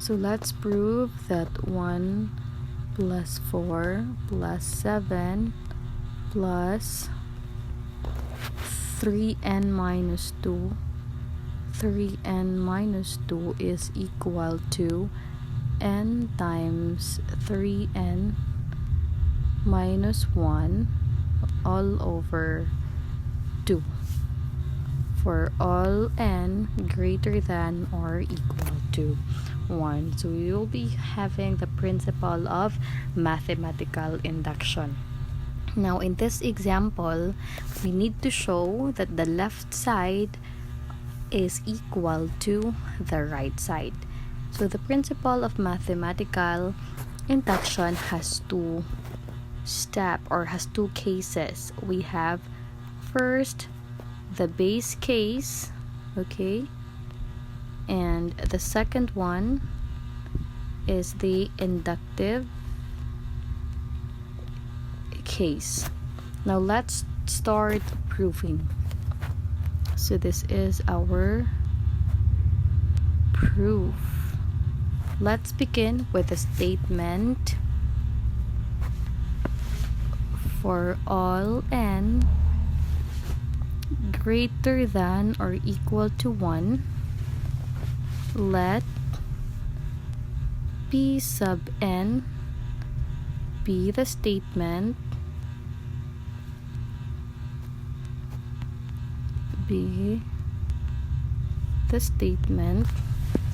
So let's prove that 1 plus 4 plus 7 plus 3n minus 2. 3n minus 2 is equal to n times 3n minus 1 all over 2 for all n greater than or equal to 1. So we will be having the principle of mathematical induction. Now in this example, we need to show that the left side is equal to the right side. So the principle of mathematical induction has two steps or has two cases. We have first the base case, okay, and the second one is the inductive case. Now let's start proving. So this is our proof. Let's begin with a statement for all n greater than or equal to 1, let p sub n be the statement,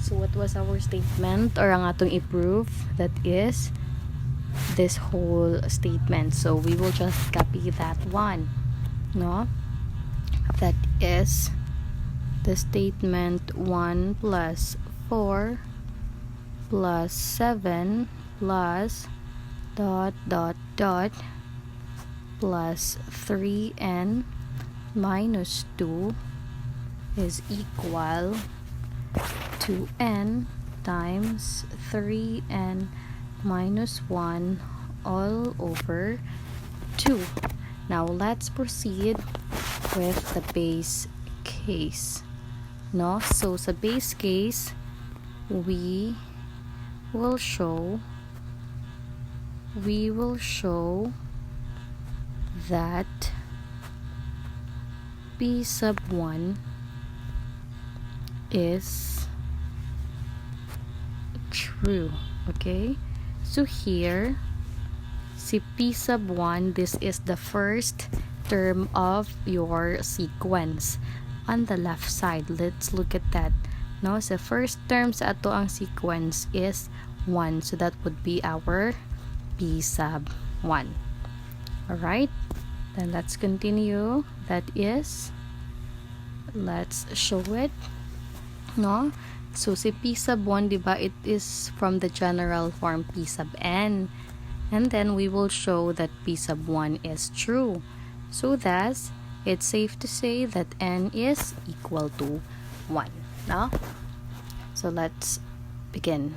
So what was our statement or ang atong i-prove? That is this whole statement. So we will just copy that one, no? That is the statement 1 plus 4 plus 7 plus dot plus 3n minus 2 is equal to n times 3n minus 1 all over 2. Now let's proceed with the base case, no? So sa base case, we will show that p sub 1 is true, okay? So here, si p sub 1, this is the first term of your sequence on the left side. Let's look at that, no? So first term sa ato ang sequence is 1, so that would be our p sub 1. Alright, then let's continue. That is, let's show it, no? So si p sub 1, diba, it is from the general form p sub n, and then we will show that p sub 1 is true. So thus, it's safe to say that n is equal to 1, no? So let's begin.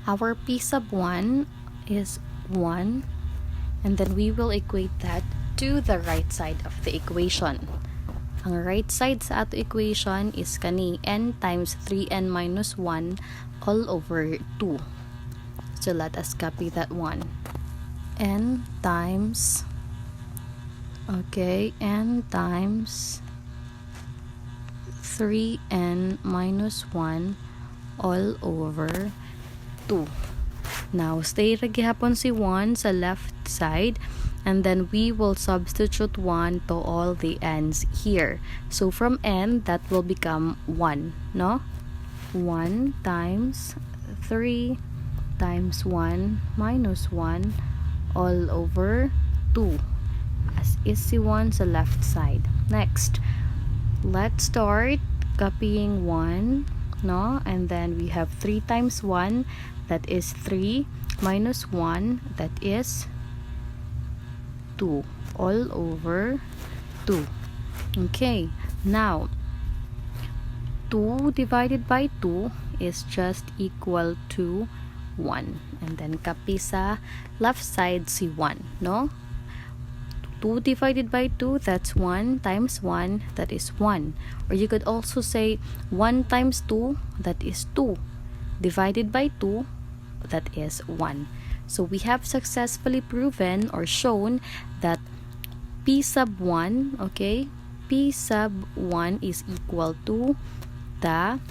Our p sub 1 is 1, and then we will equate that to the right side of the equation. Ang right side sa ato equation is kani n times 3n minus 1 all over 2. So let us copy that one. N times, okay, n times 3n minus 1 all over 2. Now, stay ra gihapon si 1 sa left side, and then we will substitute 1 to all the n's here. So from n, that will become 1, no? 1 times 3 times 1 minus 1 all over 2, as is si 1 sa left side. Next, let's start copying 1, no? And then we have 3 times 1, that is 3, minus 1, that is 2, all over 2. Okay, now 2 divided by 2 is just equal to 1, and then copy sa left side si 1, no? 2 divided by 2, that's 1 times 1, that is 1. Or you could also say 1 times 2, that is 2. divided by 2, that is 1. So we have successfully proven or shown that P sub 1, okay, P sub 1 is equal to the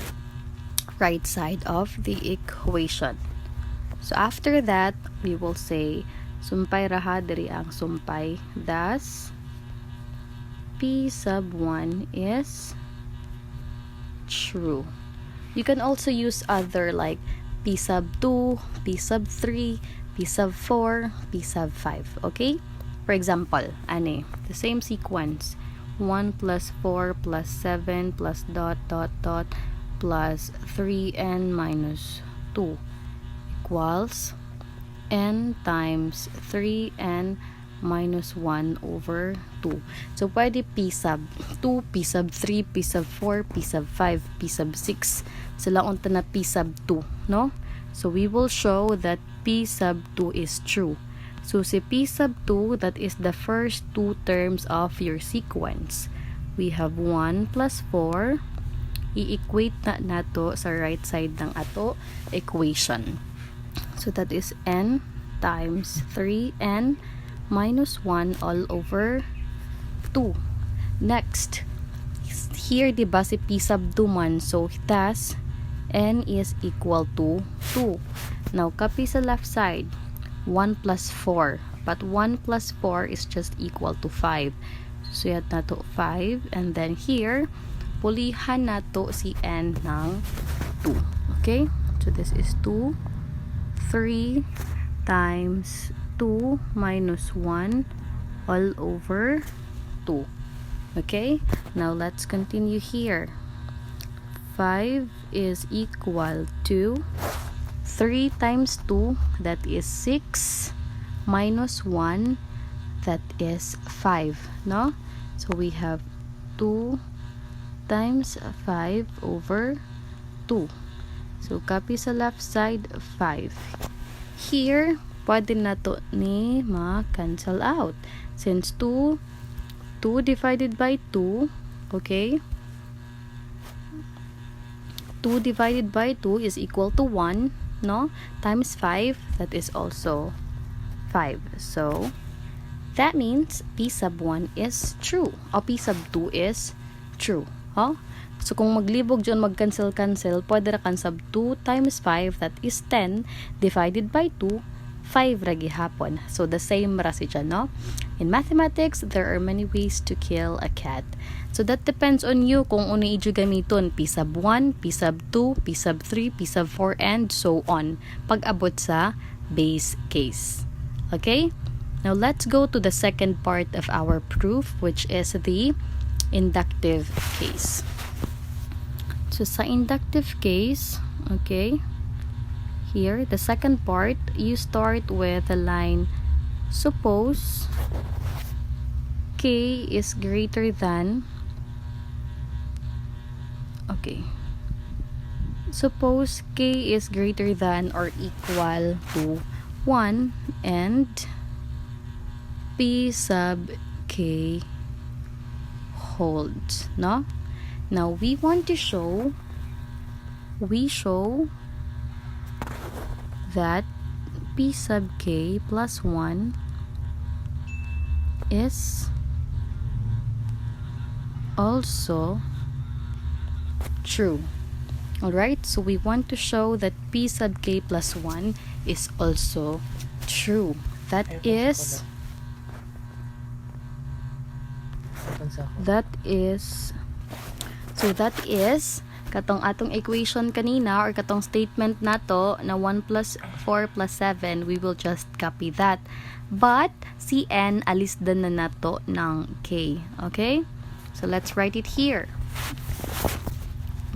right side of the equation. So after that, we will say, sumpay raha diri ang sumpay. Thus, P sub 1 is true. You can also use other like P sub 2, P sub 3, P sub 4, P sub 5. Okay? For example, the same sequence. 1 plus 4 plus 7 plus dot dot dot plus 3n minus 2 equals n times 3n minus 1 over 2. So, pwede P sub 2, P sub 3, P sub 4, P sub 5, P sub 6. Sila unta na P sub 2, no? So, we will show that P sub 2 is true. So, si P sub 2, that is the first two terms of your sequence. We have 1 plus 4. I-equate na nato sa right side ng ato equation. So, that is n times 3n minus 1 all over 2. Next, here diba si P sub 2 man, so thus n is equal to 2. Now, copy sa left side, 1 plus 4, but 1 plus 4 is just equal to 5. So, yat na to 5, and then here, pulihan na to si n ng 2. Okay? So, this is 2, 3 times 2 minus 1 all over 2. Okay? Now, let's continue here. 5 is equal to 3 times 2, that is 6, minus 1, that is 5. No? So, we have 2 times 5 over 2. So, copy sa left side, 5. Here, pwede na to ni ma-cancel out. Since 2 divided by 2, okay? 2 divided by 2 is equal to 1, no? Times 5, that is also 5. So, that means P sub 1 is true. O P sub 2 is true. Oh? So, kung maglibog dyan, mag-cancel-cancel, pwede ra kan sub 2 times 5, that is 10, divided by 2, 5 ra gihapon. So, the same ra si dyan, no? In mathematics, there are many ways to kill a cat. So, that depends on you kung ano idyo gamiton. P sub 1, P sub 2, P sub 3, P sub 4, and so on. Pag-abot sa base case. Okay? Now, let's go to the second part of our proof, which is the inductive case. So, sa inductive case, okay, here, the second part, you start with the line, suppose K is greater than, okay, suppose K is greater than or equal to 1 and P sub K holds, no? Now, we want to show, that P sub K plus 1 is also true. Alright, so we want to show that P sub K plus 1 is also true. That is katong atong equation kanina or katong statement nato na 1 plus 4 plus 7, we will just copy that. But si n alis din na nato ng k. Okay? So let's write it here.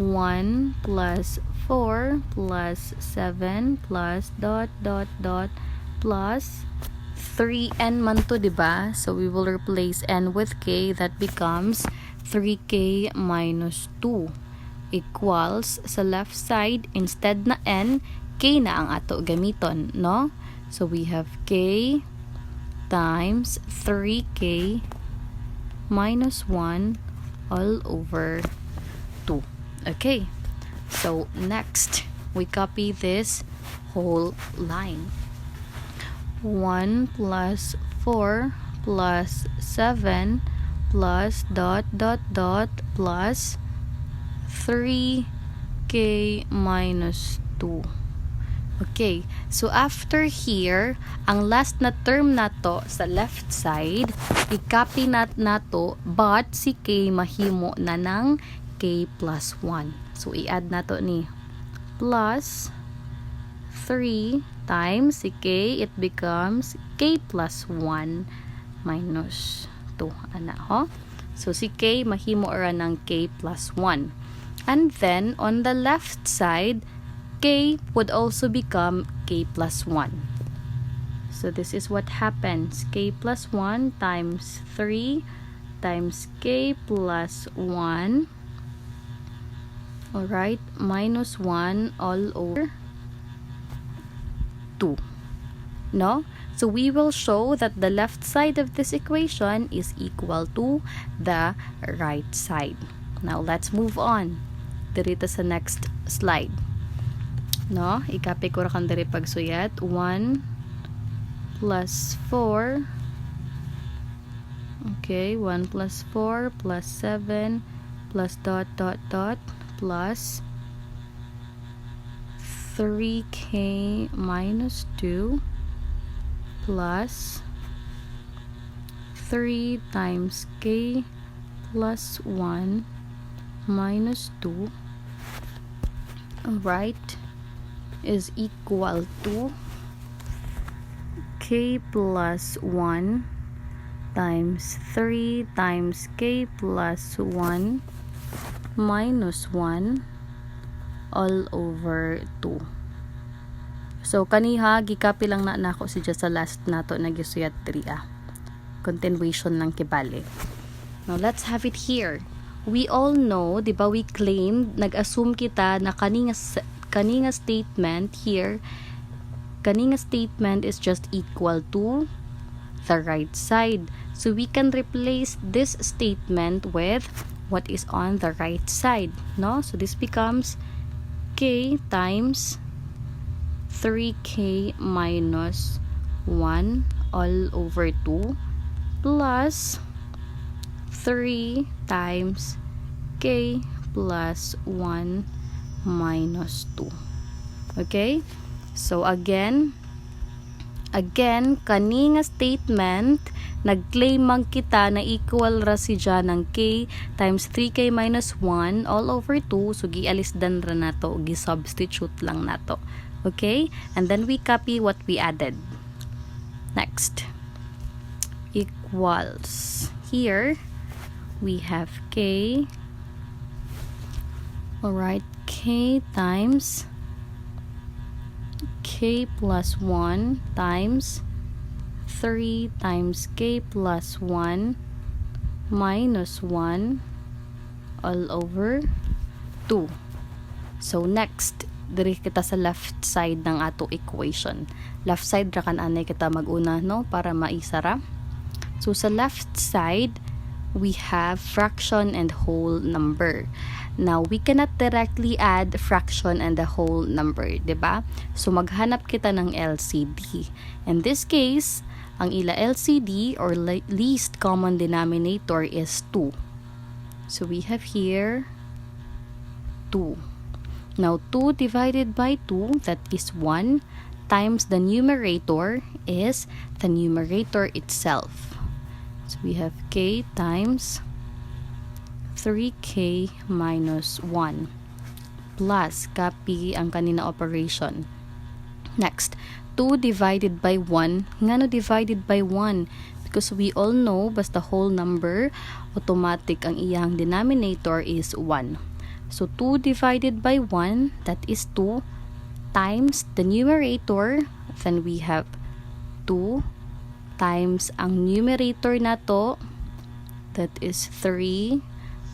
1 plus 4 plus 7 plus dot dot dot plus 3n man to, diba? So we will replace n with k. That becomes 3k minus 2 equals sa left side, instead na n, k na ang ato gamiton, no? So we have k times 3k minus 1 all over 2. Okay, so next, we copy this whole line. 1 plus 4 plus 7 plus dot dot dot plus 3k minus 2. Okay, so after here, ang last na term nato sa left side, i-copy nato, but si k mahimo na ng k plus 1. So i-add nato ni plus 3 times si k, it becomes k plus 1 minus 2. Ana, ho? So si k mahimo ra ng k plus 1. And then on the left side, k would also become k plus 1. So this is what happens. K plus 1 times 3 times k plus 1. Alright, minus 1 all over 2. No? So we will show that the left side of this equation is equal to the right side. Now let's move on. Dirito sa next slide. No? Ikapi ko ra kan diri pagsuyat. 1 plus 4. Okay, 1 plus 4 plus 7 plus dot dot dot plus 3k minus 2 plus 3 times k plus 1 minus 2, alright, is equal to k plus 1 times 3 times k plus 1 minus 1 all over 2. So kaniha gikapi lang na nako si sa last nato nagisuyat 3 continuation lang kibali. Now let's have it here. We all know, di ba, we claimed, nag-assume kita na kaninga statement here, kaninga statement is just equal to the right side. So we can replace this statement with what is on the right side, no? So this becomes k times 3k minus 1 all over 2 plus 3 times k plus 1 minus 2. Okay? So again, kaninga statement, nag-claim man kita na equal ra si dyan ng k times 3k minus 1 all over 2. So gialisdan ra nato, gi-substitute lang nato. Okay? And then we copy what we added. Next. Equals. Here, we have k, alright, k times k plus 1 times 3 times k plus 1 minus 1 all over 2. So next, diri kita sa left side ng ato equation. Left side ra kan anay kita maguna, no, para maisara. So sa left side, we have fraction and whole number. Now, we cannot directly add fraction and the whole number, diba? So, maghanap kita ng LCD. In this case, ang ila LCD or least common denominator is 2. So, we have here 2. Now, 2 divided by 2, that is 1, times the numerator is the numerator itself. So we have k times 3k minus 1 plus copy ang kanina operation. Next, 2 divided by 1. Ngano divided by 1? Because we all know basta whole number, automatic ang iyang denominator is 1. So 2 divided by 1, that is 2 times the numerator, then we have 2 times ang numerator nato, that is 3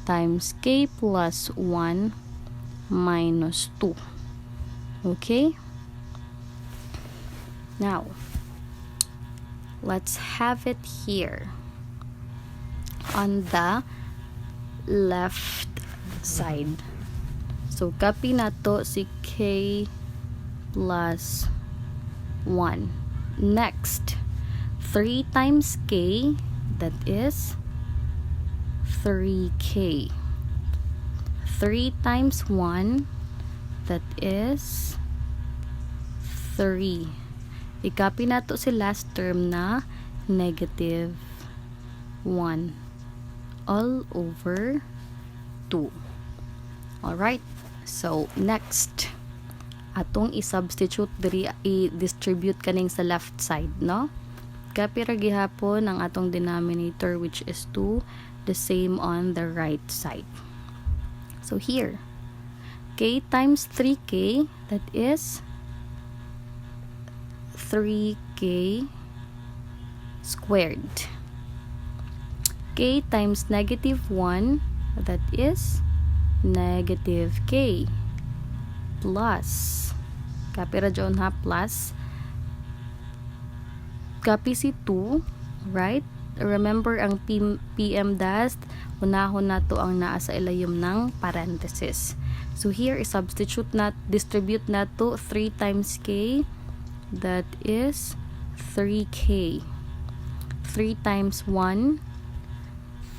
times k plus 1 minus 2. Okay? Now, let's have it here on the left side. So copy na to si k plus 1. Next, 3 times k, that is 3k. 3 times 1, that is 3. I-copy na to si last term na negative 1 all over 2. Alright, so next, atong i-substitute diri, i-distribute kaning sa left side, no? Copy ra gihapon ang atong denominator, which is 2, the same on the right side. So here, k times 3k, that is 3k squared. K times negative 1, that is negative k, plus, copy ra dyan ha, plus, copy si 2, right? Remember ang PM dash, unahon na to ang naa sa ilayom ng parenthesis. So here, i-substitute na, distribute na to 3 times k, that is 3k. 3 times 1,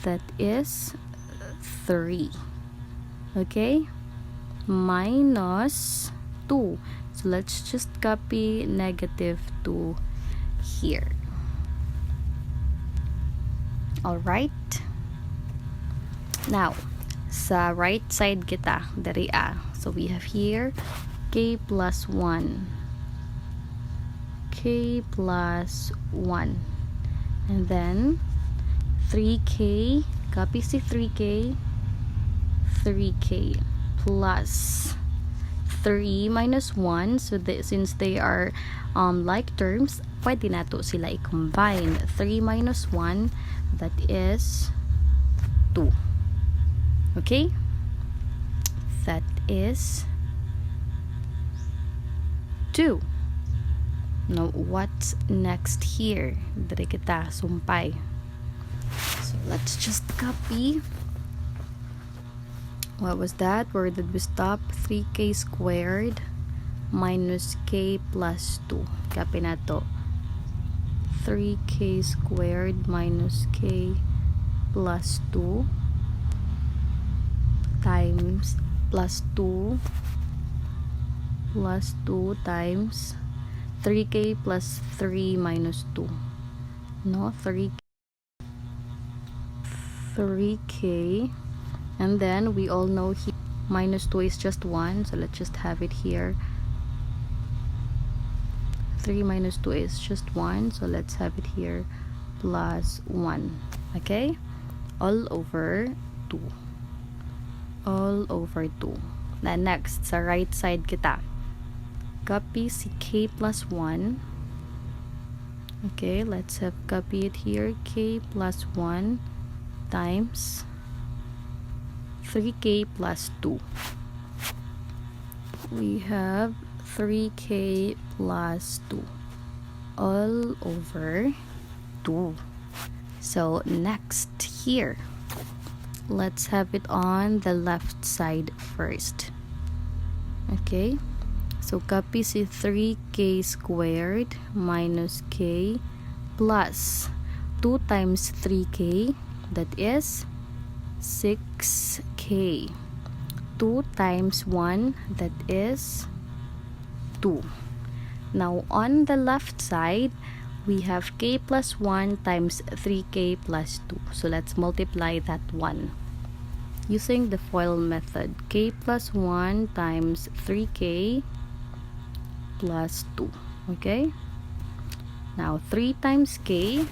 that is 3. Okay? Minus 2. So let's just copy negative 2 here. Alright? Now, sa right side kita, dari a. So we have here k plus 1. K plus 1. And then 3k, copy si 3k, 3k plus 3 minus 1. So since they are like terms, pwede na to sila i-combine. 3 minus 1, that is 2. Okay? That is 2. Now, what's next here? Dari kita sumpay. So, let's just copy. What was that? Where did we stop? 3k squared minus k plus 2. Copy na to. 3k squared minus k plus 2 times plus 2 times 3k plus 3 minus 2. No, 3k, and then we all know here minus 2 is just 1, so let's just have it here. 3 minus 2 is just 1, so let's have it here, plus 1. Okay? All over 2. All over 2. Then next, sa right side kita. Copy si k plus 1. Okay, let's have copy it here. K plus 1 times 3k plus 2. We have 3k plus 2 all over 2. So next here, let's have it on the left side first. Okay, so copy si 3k squared minus k plus 2 times 3k, that is 6k. 2 times 1, that is 2. Now on the left side, we have k plus 1 times 3k plus 2. So let's multiply that 1 using the FOIL method. K plus 1 times 3k plus 2. Okay? Now 3 times k,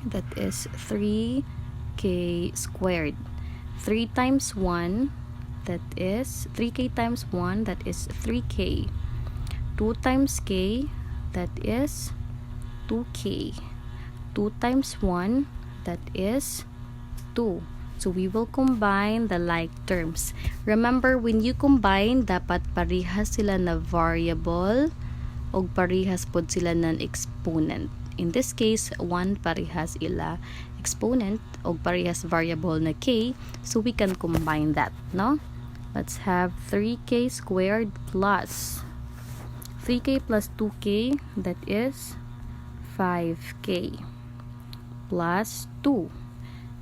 that is 3k squared. 3 times 1, that is 3k times 1, that is 3k. 2 times k, that is 2k. 2 times 1, that is 2. So we will combine the like terms. Remember, when you combine, dapat parehas sila na variable o parehas pod sila ng exponent. In this case, 1 parehas ila exponent o parehas variable na k, so we can combine that, no? let's have 3k squared plus 3k plus 2k, that is 5k plus 2.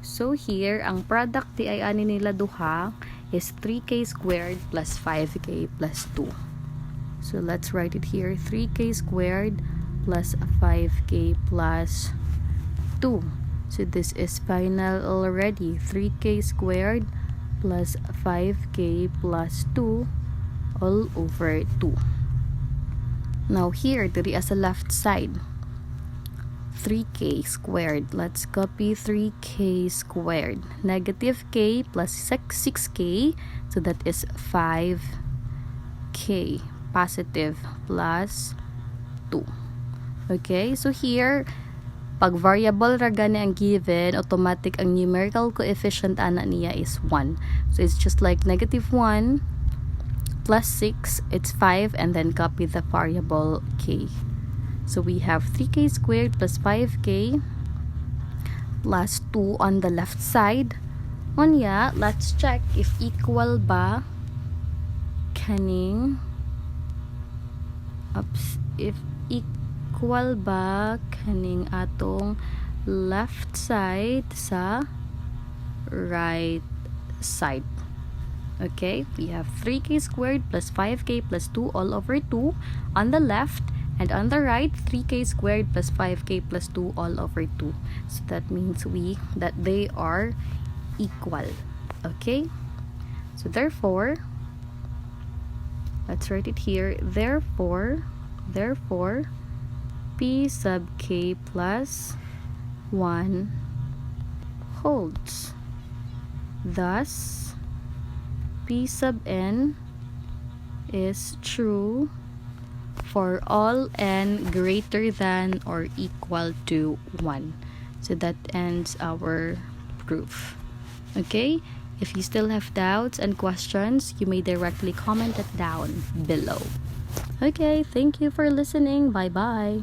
So here, ang product di ay ani nila duha is 3k squared plus 5k plus 2. So let's write it here, 3k squared plus 5k plus 2. So this is final already, 3k squared plus 5k plus 2 all over 2. Now here, diri sa left side, 3k squared. Let's copy 3k squared. Negative k plus 6k. So that is 5k positive plus 2. Okay, so here, pag variable ra gani ang given, automatic ang numerical coefficient ana niya is 1. So it's just like negative 1 plus 6, it's 5, and then copy the variable k. So we have 3k squared plus 5k plus 2 on the left side. Unya, let's check if equal ba kaning if equal ba kaning atong left side sa right side. Okay, we have 3k squared plus 5k plus 2 all over 2 on the left. And on the right, 3k squared plus 5k plus 2 all over 2. So that means that they are equal. Okay? So therefore, let's write it here. Therefore, p sub k plus 1 holds. Thus, p sub n is true for all n greater than or equal to 1. So that ends our proof. Okay? If you still have doubts and questions, you may directly comment it down below. Okay, thank you for listening. Bye-bye.